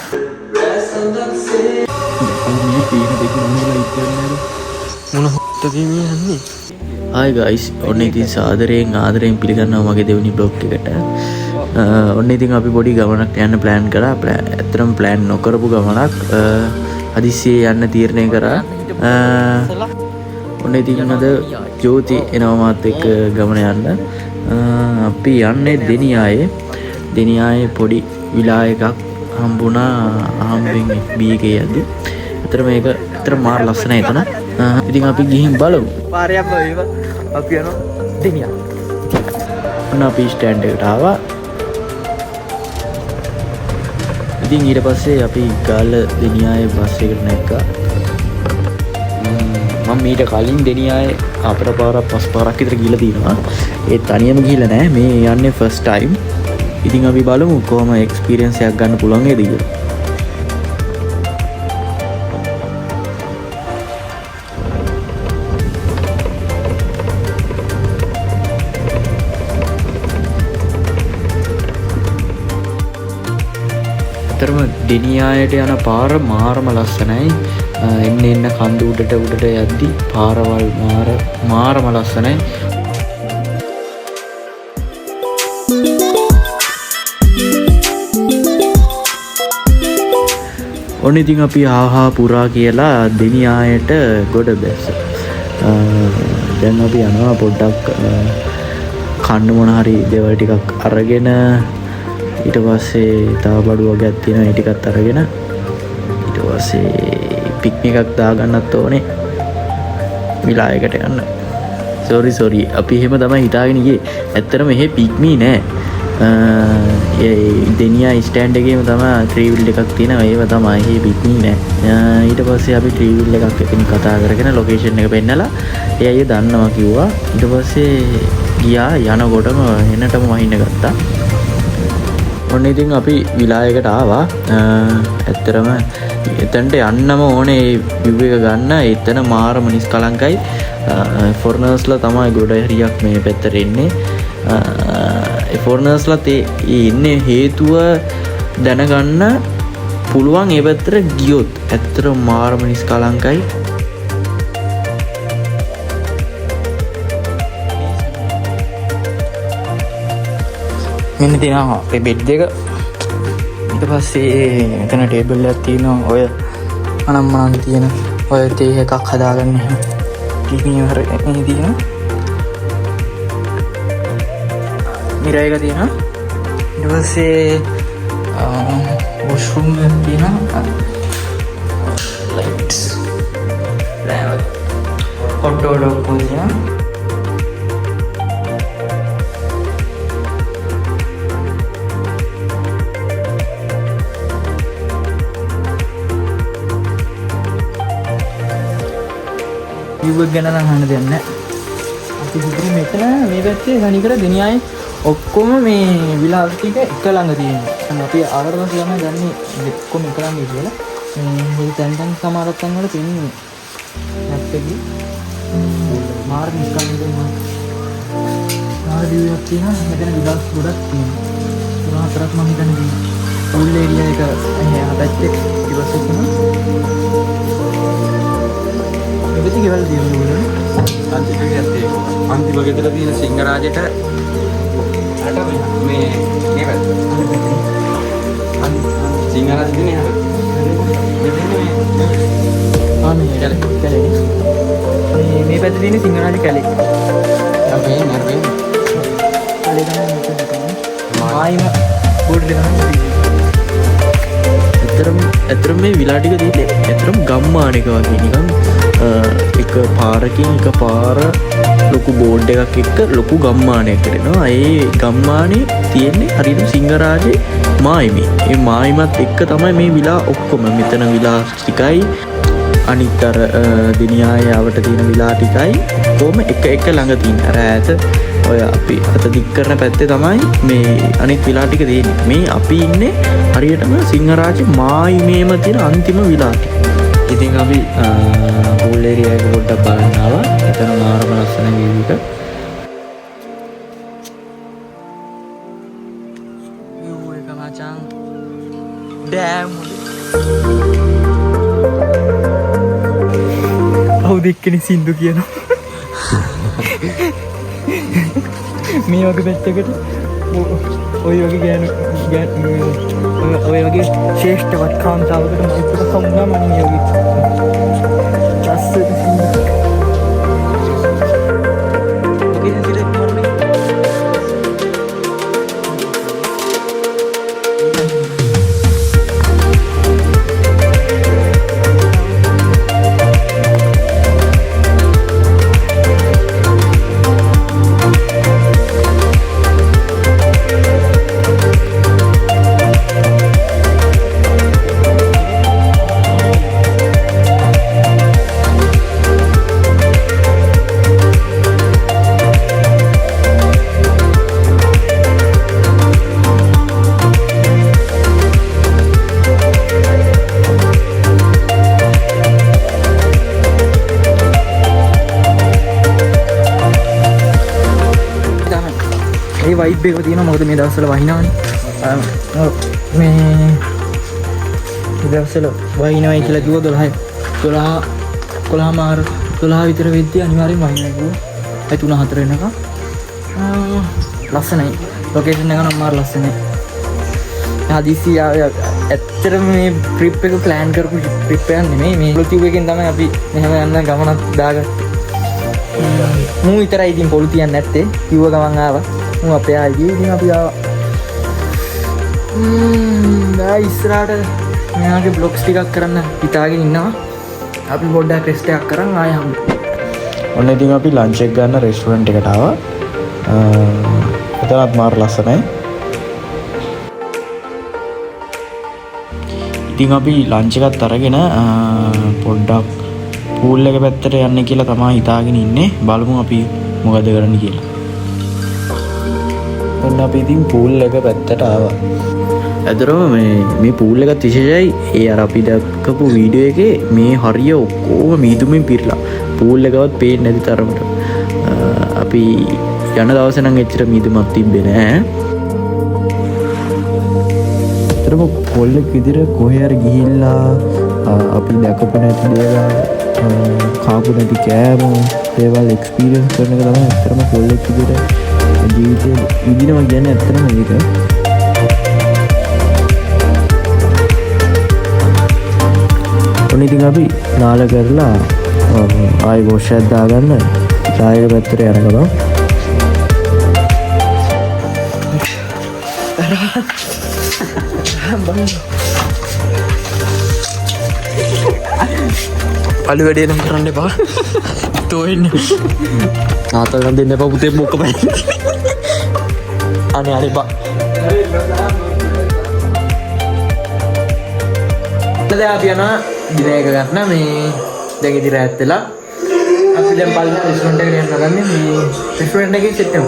Hi guys, ඔන්න ඉතින් ආදරයෙන් පිළිගන්නවා මගේ දෙවෙනි බ්ලොග් එකට. ඔන්න ඉතින් අපි පොඩි ගමනක් යන්න ප්ලෑන් කරා. ඇත්තටම ප්ලෑන් නොකරපු ගමනක්. හදිස්සියේ යන්න තීරණය කරා. ඔන්න ඉතින් අද ජෝති එනවා මාත් එක්ක ගමන යන්න. අපි යන්නේ දෙනියායේ පොඩි විලා එකක් හම්බුණා අහම්බෙන් FB එකේ යද්දි. අතර මේක අතර මාර ලස්සනයි එතන. ඉතින් අපි ගිහින් බලමු. පාරයක් වේව අපි යනවා දෙනියා. ඔන්න අපි ස්ටෑන්ඩ් එකට ආවා. ඉතින් ඊට පස්සේ අපි ගාල්ල දෙනියායේ බස් එකට නැග්ගා. මම ඊට කලින් දෙනියායේ අපර පාරක් පස් පාරක් විතර ගිහලා තිනවා. ඒ තනියම ගිහලා නැහැ. මේ යන්නේ ෆස්ට් ටයිම්. ඉතින් අපි බලමු කොහොම එක්ස්පීරියන්ස් එකක් ගන්න පුළුවන් වේද කියලා. ඇත්තටම දෙනියායට යන පාර මාරම ලස්සනයි. එන්න කන්ද උඩට යද්දි පාරවල් මාරම ලස්සනයි. ඔන්න ඉතින් අපි ආහා පුරා කියලා දෙනියායට ගොඩ බැස්ස. දැන් අපි යනවා පොඩ්ඩක් කන්න මොන හරි දේවල් ටිකක් අරගෙන ඊට පස්සේ තව බඩු වගේක් තියෙනවා ඒ ටිකත් අරගෙන ඊට පස්සේ පික්නික් එකක් දාගන්නත් ඕනේ විලායකට යන්න. සෝරි අපි එහෙම තමයි හිතාගෙන ගියේ. ඇත්තටම එහෙ පික්මී නෑ. ඒ දෙනියා ස්ටෑන්ඩ් එකේම තමයි ට්‍රීවිල් එකක් තියෙනවා. ඒව තමයි එහෙ පික්මී නෑ. ඊට පස්සේ අපි ට්‍රීවිල් එකක් එක්කෙනෙක් කතා කරගෙන ලොකේෂන් එක පෙන්නලා ඒ අය දන්නවා කිව්වා. ඊට පස්සේ ගියා යනකොටම එන්නටම වහින්න ගත්තා. ඔන්න ඉතින් අපි විලායකට ආවා. ඇත්තරම එතනට යන්නම ඕනේ විව් එක ගන්න. එතන මාරම නිස්කලංකයි. ෆොරනර්ස්ලා තමයි ගොඩ හරියක් මේ පැත්තට එන්නේ. ඒ ෆොරනර්ස්ලාත් ඒ ඉන්නේ හේතුව දැනගන්න පුළුවන් ඒ පැත්තට ගියොත්. ඇත්තටම මාරම නිස්කලංකයි. මෙන්න තියෙනවා අපේ බෙඩ් එක. ඊට පස්සේ මෙතන ටේබල් එකක් තියෙනවා. ඔය අනම්මනම් තියෙන ඔය තේ එකක් හදාගන්න එහෙම කිකිනිය හර මේ තියෙනවා. මිරර් එක තියෙනවා. ඊට පස්සේ වොෂ්රූම් එක තියෙනවා. ලයිට්ස් හොට් ඩොග් තියෙනවා. විව් ගැන නම් අහන්න දෙයක් නැහැ. අපි ඉතින් මෙතන මේ පැත්තේ ගණිකර දෙනියායේ ඔක්කොම මේ විලාස් ටික එක ළඟ තියෙනවා. දැන් අපි ආවරණ තමයි ගන්නේ ඔක්කොම එක ළඟ කියලා. මේ තැන් සමහර තැන් වල තියෙන්නේ මැප් එකේ මාර් නිකන් දෙනවා. ආ දිවියක් තියෙනවා. මෙතන විලාස් ගොඩක් තියෙනවා. තුන හතරක් මම හිතන්නේ ෆුල් ඒරියා එක පැත්තේ ඉවසෙ තියෙනවා. ඉතින් ගෙවල් දිනුනේ අන්තිම ගෙදර තියෙන සිංහරාජයට අට මේ නේද සිංහරාජ දිනේ හර අනේ කැලේ මේ පැත්තේ තියෙන සිංහරාජ කැලේ අපි නර්වේ කැලේ තමයි මායිම බෝඩ් දෙනවා. ඇතරම් මේ විලා ටික තියෙන්නේ ඇතරම් ගම්මානක වගේ නිකන් එක පාරකින් එක පාර ලොකු බෝඩ් එකක් එක්ක ලොකු ගම්මානයක් කරනවා. ඒ ගම්මානේ තියෙන්නේ හරියට සිංහරාජේ මායිමේ. ඒ මායිමත් එක්ක තමයි මේ විලා ඔක්කොම. මෙතන විලා ටිකයි අනිත් අර දෙනියායේ ආවට තියෙන විලා ටිකයි කොහොම එක ළඟ තියෙන. අර ඈත ඔය අපි අත දික් කරන පැත්තේ තමයි මේ අනිත් විලා ටික තියෙන්නේ. මේ අපි ඉන්නේ හරියටම සිංහරාජේ මායිමේම තියෙන අන්තිම විලා ටික. ඉතින් අපි පූල් ඒරියා එක පොඩ්ඩක් බලන්න ආවා. එතන මාරම ලස්සන වීව් එක. වීව් එක මචං. ඩෑම් දෙක්කෙනෙක් සින්දු කියනවා මේ වගේ පැත්තකට ඔය වගේ ඔය වගේ ශ්‍රේෂ්ඨවත් කාන්තාවකට මයිකට සමුණා මම මේ වගේ ලස්සන සින්දු වයිබ් එක තියෙනවා මොකද මේ දවස්වල වහිනවනේ මේ දවස්වල වහිනවයි කියලා කිව්ව 12 විතර වෙද්දී අනිවාර්යෙන් වහිනවා කිව්වා ඒ 3-4 වෙනකම් ලස්සනයි ලොකේෂන් එක නම් මාර ලස්සනයි හදිසි ඇත්තටම මේ ට්‍රිප් එක ප්ලෑන් කරපු ට්‍රිප් එකක් නෙමෙයි මේ පොලිතිව් එකෙන් තමයි අපි මෙහෙම යන්න ගමනක් දාගත්තේ මූ විතරයි ඉතින් පොලු තියන්නේ නැත්තේ කිව්ව ගමන් ආවා මම අපේ ආයේ ඉතින් අපි ආවා ඉස්සරහට මෙයාගේ බ්ලොග්ස් ටිකක් කරන්න හිතාගෙන ඉන්නවා අපි පොඩ්ඩක් රෙස්ට් එකක් කරන් ආයෙ හම්බ ඔන්න ඉතින් අපි ලන්ච් එක ගන්න රෙස්ටුරන්ට් එකට ආවා එතනත් මාර ලස්සනයි ඉතින් අපි ලන්ච් එකත් අරගෙන පොඩ්ඩක් පූල් එක පැත්තට යන්න කියලා තමයි හිතාගෙන ඉන්නේ බලමු අපි මොකද කරන්න කියලා ඔන්න අපි ඉතින් පූල් එක පැත්තට ආවා. ඇතරම මේ පූල් එකත් විශේෂයි. ඒ අර අපි දැක්කපු වීඩියෝ එකේ මේ හරිය ඔක්කොම මීදුමින් පිරලා. පූල් එකවත් පේන්නේ නැති තරමට. අපි යන දවසේ නම් එච්චර මීදුමක් තිබ්බේ නෑ. ඇතරම පූල් එක විදිහට කොහේ හරි ගිහිල්ලා අපි දැකපු නැති දේවල් කාපු නැති කෑම දේවල් එක්ස්පීරියන්ස් කරන එක තමයි ඇත්තටම පූල් එක විදිහට ජීවිතේ විඳිනවා කියන්නේ ඇත්තටම ඒක. ඔන්න ඉතින් අපි නාල කරලා ආයෙ වොෂ් එකක් දාගන්න චායක පැත්තට යන ගමන් අලු වැඩේ නම් කරන්න එපා. තෝෙන්නේ. තාත්තා ගන්න දෙන්න එපා පුතේ මොකක් බෑ. අනේ බා. දැන් අපි යනවා දින එක ගන්න මේ දැන් ඉතින් රැත් වෙලා අපි දැන් බලමු රෙස්ටුරන්ට් එකට යන්න ගන්නේ මේ රෙස්ටුරන්ට් එකේ සෙට් එක.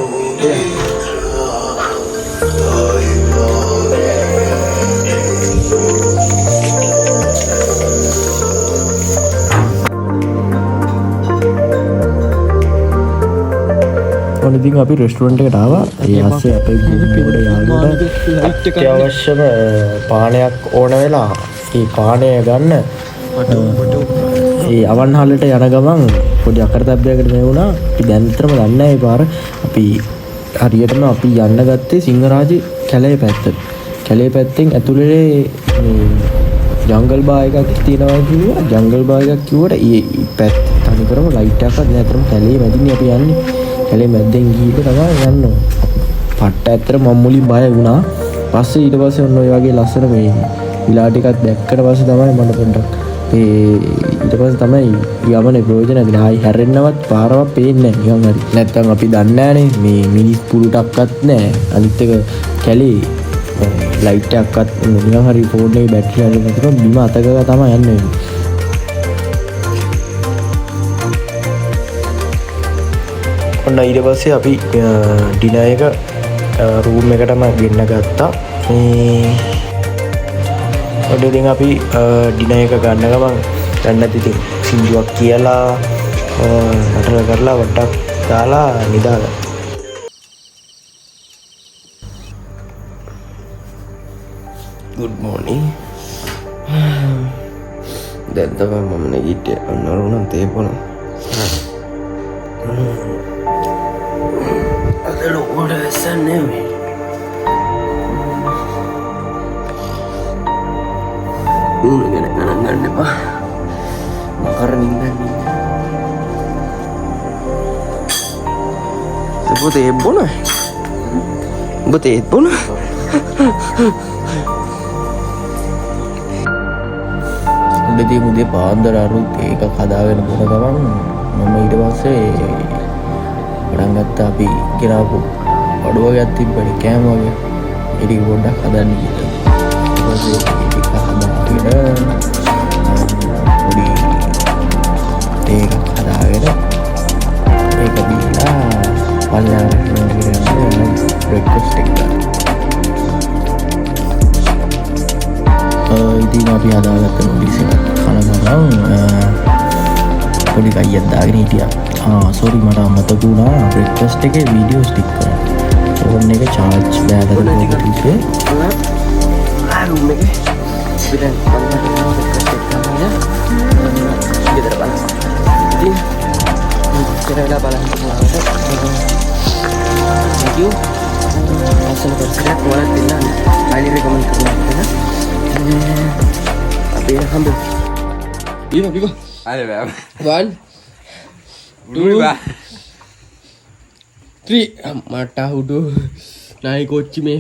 ඉතින් අපි රෙස්ටුරන්ට් එකට ආවා. ඒ ASCII අපේ ගුරුවරට යාළුවට අවශ්‍යම පානයක් ඕන වෙලා ඒ පානය ගන්න ඒ අවන්හලට යන ගමන් පොඩි අකරතැබ්බයකට මේ වුණා. අපි දැන්තරම දන්නේ නැහැ ඒ පාර. අපි හරියටම අපි යන්න ගත්තේ සිංහරාජ කැලේ පැත්තට. කැලේ පැත්තෙන් ඇතුළේ මේ ජංගල් බා එකක් තියෙනවා කිව්වා. ජංගල් බා එකක් කිව්වට ඒ පැත්ත තනිකරම ලයිට් එකක් නැහැ. අතරම කැලේ මැදින් අපි යන්නේ. කැලේ මැද්දෙන් ගිහින් තමයි යන්නේ. පට්ට ඇත්තට මම මුලින් බය වුණා. පස්සේ ඊට පස්සේ ඔන්න ඔය වගේ ලස්සන මේ විලා ටිකක් දැක්කට පස්සේ තමයි මට පොඩ්ඩක් ඊට පස්සේ තමයි යමනේ ප්‍රයෝජන වෙන්නේ. ආයි හැරෙන්නවත් පාරවත් පේන්නේ නැහැ. නිකන් හරි. නැත්තම් අපි දන්නේ නැහනේ මේ මිනිස් පුරුටක්වත් නැහැ. අනිත් එක කැලේ ලයිට් එකක්වත් නිකන් හරි ෆෝන් එකේ බැටරි හරි නැතිනම් බිම අතක තමයි යන්නේ. ඔන්න ඊට පස්සේ අපි ඩිනර් එක රූම් එකටම ගෙන්න ගත්තා. මේ ඔන්න ඉතින් අපි ඩිනර් එක ගන්න ගමන් දැන් ඉතින් සින්දුවක් කියලා නටන කරලා වට්ටක් දාලා නිදාගත්තා. good morning. දැන් තමයි මම නැගිට්ටේ. අන්නරුණම් තේපොන. අද ලොකුවට වැස්සන්නේ මේ. ගැන ගණන් ගන්න එපා. මකරනින් ගන්නේ. ඔබ තේත් බොන? ඔබ තේත් බොන? උදේ මුදේ පාන්දර අරුත් ඒක කදාගෙන බොන ගමන් මම ඊට පස්සේ පටන් ගත්තා අපි ගෙනාවු අඩුව ගයක් තිබ්බනේ කෑම වගේ. ඒක පොඩ්ඩක් හදන්න කියලා. ඊට පස්සේ ඒක හදාගෙන පොඩි ඒක හදාගෙන ඒක බීලා පල්ලාගෙන බ්‍රේක්ෆාස්ට් එක ගන්න. ඉතින් අපි හදාගත්ත නූඩල්ස් එක කන ගමන් පොඩි කයියක් දාගෙන හිටියා. සෝරි මට අමතක වුණා බ්‍රේක්ෆාස්ට් එකේ වීඩියෝ ස්ටික් කරන්න. ෆෝන් එක charge බෑලා තිබ්බේ. රූම් එකේ පිටෙන් පල්ලට බ්‍රේක්ෆාස්ට් එක ගන්න. ගෙදර බලන්න. ඉතින් ඉස්සරහලා බලන්න පුළුවන්. thank you. අසල පරිසරයක් වලත් දෙන්න highly recommend කරනවා. අපි හම්බ පිකෝ අර බෑ 1 2 3 මට හුඩු නයි කොච්චි මේ